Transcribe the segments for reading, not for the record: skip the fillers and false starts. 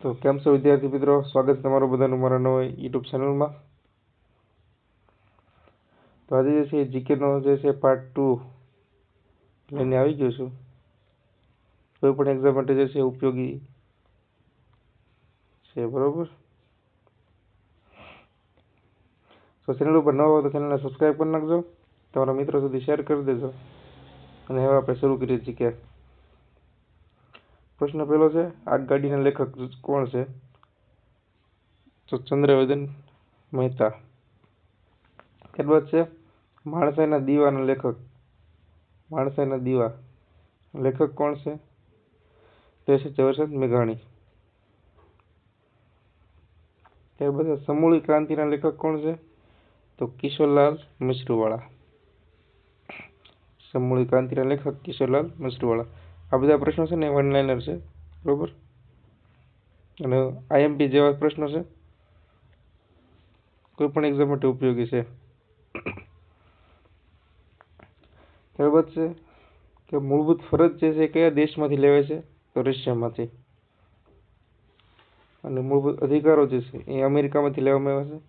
તો કેમ છો વિદ્યાર્થી મિત્રો, સ્વાગત છે તમારું બધાનું મારા નવા યુટ્યુબ ચેનલમાં। તો આજે જે છે જીકેનો જે છે પાર્ટ 2 લઈને આવી ગયો છું। કોઈ પણ એક્ઝામ માટે જે છે ઉપયોગી છે, બરોબર। તો ચેનલ ઉપર નવા હો તો ચેનલને સબસ્ક્રાઈબ કરી નાખજો, તમારા મિત્રો સુધી શેર કરી દેજો। અને હવે આપણે શરૂ કરીએ જીકે। પ્રશ્ન પહેલો છે, આગગાડીના લેખક કોણ છે? તો ચંદ્રવદન મહેતા। ત્યારબાદ છે માણસાઈના દીવાના લેખક, માણસાઈના દીવા લેખક કોણ છે? તે છે ઝવેરચંદ મેઘાણી। ત્યારબાદ સમૂળી ક્રાંતિના લેખક કોણ છે? તો કિશોરલાલ મશરૂવાળા। સમૂળી ક્રાંતિના લેખક કિશોરલાલ મશરૂવાળા। આ બધા પ્રશ્નો છે ને વન લાઇનર છે, બરોબર, અને આઈએમપી જેવા પ્રશ્નો છે, કોઈ પણ એક્ઝામ માટે ઉપયોગી છે। ત્યારબાદ છે કે મૂળભૂત ફરજ જે છે કયા દેશમાંથી લેવાય છે? તો રશિયામાંથી। અને મૂળભૂત અધિકારો જે છે એ અમેરિકામાંથી લેવામાં આવ્યા છે।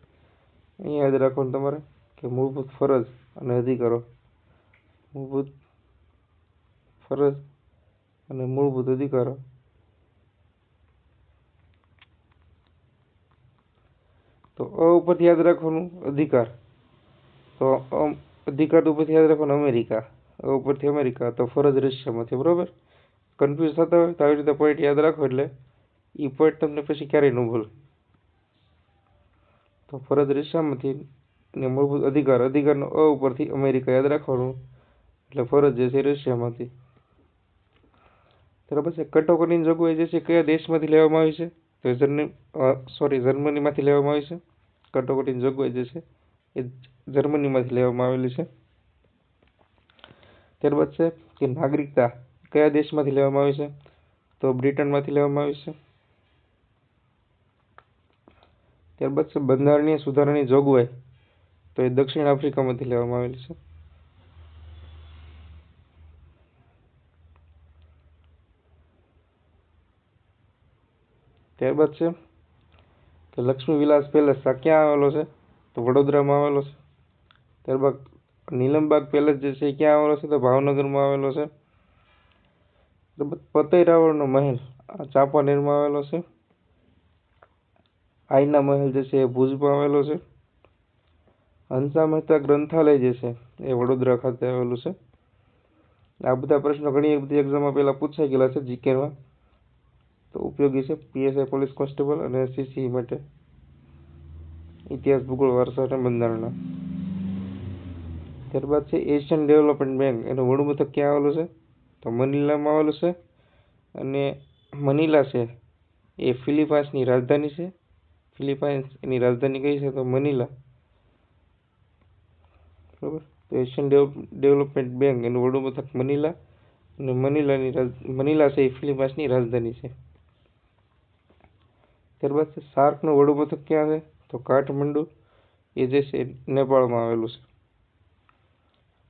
અહીંયા યાદ રાખવાનું તમારે કે મૂળભૂત ફરજ અને અધિકારો, મૂળભૂત ફરજ અને મૂળભૂત અધિકારો। તો અ ઉપરથી યાદ રાખવાનું અધિકાર, તો અધિકાર ઉપરથી યાદ રાખવાનું અમેરિકા, અ ઉપરથી અમેરિકા, તો ફરજ રશિયામાંથી, બરોબર। કન્ફ્યુઝ થતા હોય તો આવી રીતે પોઈન્ટ યાદ રાખો, એટલે એ પોઈન્ટ તમને પછી ક્યારેય ન ભૂલ। તો ફરજ રશિયામાંથી ને મૂળભૂત અધિકાર, અધિકારનો અ ઉપરથી અમેરિકા યાદ રાખવાનું, એટલે ફરજ જે છે રશિયામાંથી। ત્યાર પછી કટોકટીની જોગવાઈ જે છે કયા દેશમાંથી લેવામાં આવી છે? તો જર્મનીમાંથી લેવામાં આવી છે। કટોકટીની જોગવાઈ જે છે એ જર્મનીમાંથી લેવામાં આવેલી છે। ત્યારબાદ છે કે નાગરિકતા કયા દેશમાંથી લેવામાં આવી છે? તો બ્રિટનમાંથી લેવામાં આવી છે। ત્યારબાદ છે બંધારણીય સુધારાની જોગવાઈ, તો એ દક્ષિણ આફ્રિકામાંથી લેવામાં આવેલી છે। ત્યારબાદ છે કે લક્ષ્મી વિલાસ પેલેસ આ ક્યાં આવેલો છે? તો વડોદરામાં આવેલો છે। ત્યારબાદ નીલમબાગ પેલેસ જે છે એ ક્યાં આવેલો છે? તો ભાવનગરમાં આવેલો છે। ત્યારબાદ પતઈ રાવળનો મહેલ આ ચાંપાનેરમાં આવેલો છે। આઈના મહેલ જે છે એ ભુજમાં આવેલો છે। હંસા મહેતા ગ્રંથાલય જે છે એ વડોદરા ખાતે આવેલું છે। આ બધા પ્રશ્નો ઘણી બધી એક્ઝામમાં પહેલા પૂછાઈ ગયેલા છે જીકેમાં, તો ઉપયોગી છે પીએસઆઈ પોલીસ કોન્સ્ટેબલ અને સીસી માટે, ઇતિહાસ, ભૂગોળ, વારસા અને બંધારણના। ત્યારબાદ છે એશિયન ડેવલપમેન્ટ બેંક, એનું વડું મથક ક્યાં આવેલું છે? તો મનીલામાં આવેલું છે। અને મનીલા છે એ ફિલિપાઇન્સની રાજધાની છે। ફિલિપાઇન્સ એની રાજધાની કઈ છે? તો મનીલા, બરાબર। તો એશિયન ડેવલપમેન્ટ બેંક એનું વડું મથક મનીલા, અને મનીલા છે એ ફિલિપાઇન્સની રાજધાની છે। ત્યારબાદ છે સાર્કનું વડું મથક ક્યાં છે? તો કાઠમંડુ, એ જે છે નેપાળમાં આવેલું છે।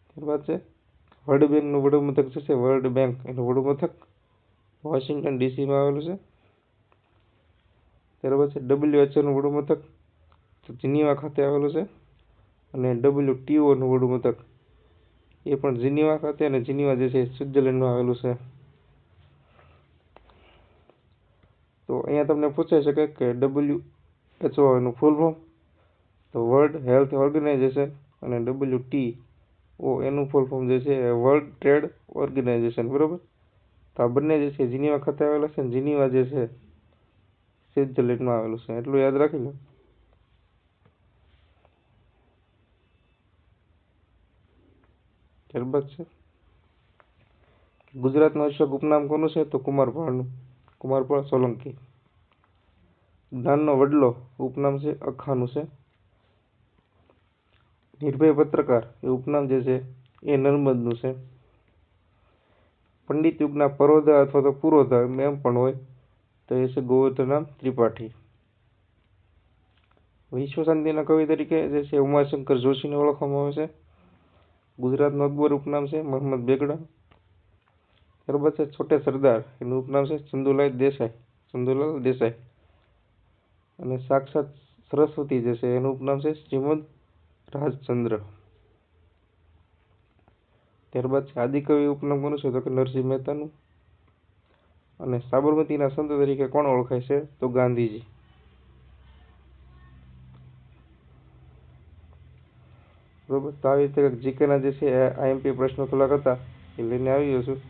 ત્યારબાદ છે વર્લ્ડ બેંકનું વડું મથક છે વર્લ્ડ બેંક એનું વડું મથક વોશિંગ્ટન ડીસીમાં આવેલું છે। ત્યારબાદ છે WHO નું વડું મથક જીનીવા ખાતે આવેલું છે। અને WTO નું વડું મથક એ પણ જીનીવા ખાતે, અને જીનીવા જે છે સ્વિટ્ઝરલેન્ડમાં આવેલું છે। તો અહીંયા તમને પૂછાઈ શકે કે WHO એનું ફૂલ ફોર્મ, તો વર્લ્ડ હેલ્થ ઓર્ગેનાઇઝેશન, અને WTO એનું ફૂલ ફોર્મ જે છે વર્લ્ડ ટ્રેડ ઓર્ગેનાઇઝેશન, બરોબર। તો આ બંને જે છે જીનીવા ખાતે આવેલા છે, અને જીનીવા જે છે સ્વિટ્ઝરલેન્ડમાં આવેલું છે, એટલું યાદ રાખી લો। ત્યારબાદ છે ગુજરાતનું અશોક ઉપનામ કોનું છે? તો કુમારપાળનું, કુમારપાળ સોલંકી। જ્ઞાનનો વડલો ઉપનામ છે અખાનું છે। નિર્ભય પત્રકાર એ ઉપનામ જે છે એ નર્મદનું છે। પંડિત યુગના પરોધા અથવા તો પુરોધા એમ પણ હોય, તો એ છે ગોવર્ધનરામ ત્રિપાઠી। વિશ્વ શાંતિના કવિ તરીકે જે છે ઉમાશંકર જોશીને ઓળખવામાં આવે છે। ગુજરાતનું અકબર ઉપનામ છે મોહમ્મદ બેગડા। ત્યારબાદ છે છોટે સરદાર, એનું ઉપનામ છે ચંદુલાલ દેસાઈ, ચંદુલાલ દેસાઈ। અને સાક્ષાત સરસ્વતી જે છે એનું ઉપનામ છે શ્રીમદ રાજચંદ્ર. ત્યારબાદ છે આદિકવિ ઉપનામ કોનું છે? તો કે નરસિંહ મહેતાનું. અને સાબરમતીના સંત તરીકે કોણ ઓળખાય છે? તો ગાંધીજી. બરોબર. તો આવી રીતે જીકેના જે છે આઈએમપી પ્રશ્નો થોડાક હતા એ લઈને આવ્યો છું.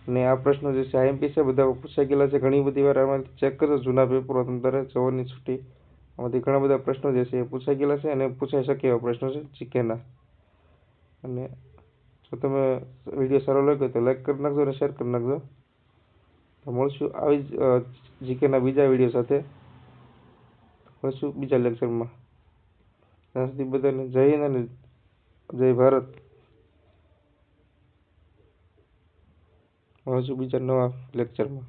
અને આ પ્રશ્નો જે છે આઈએમપી છે બધા પૂછાઈ ગયેલા છે. ઘણી બધી વાર આમાંથી ચેક કરજો જૂના પેપરો તમારે જવાની છૂટી. આમાંથી ઘણા બધા પ્રશ્નો જે છે એ પૂછાઈ ગયેલા છે અને પૂછાઈ શકે એવા પ્રશ્નો છે જીકેના. અને જો તમે વિડીયો સારો લાગ્યો તો લાઈક કરી નાખજો અને શેર કરી નાખજો. તો મળશું આવી જ જીકેના બીજા વિડીયો સાથે. મળશું બીજા લેક્ચરમાં. ત્યાં સુધી બધાને જય હિન્દ અને જય ભારત. મળશું બીજા નવા લેક્ચરમાં.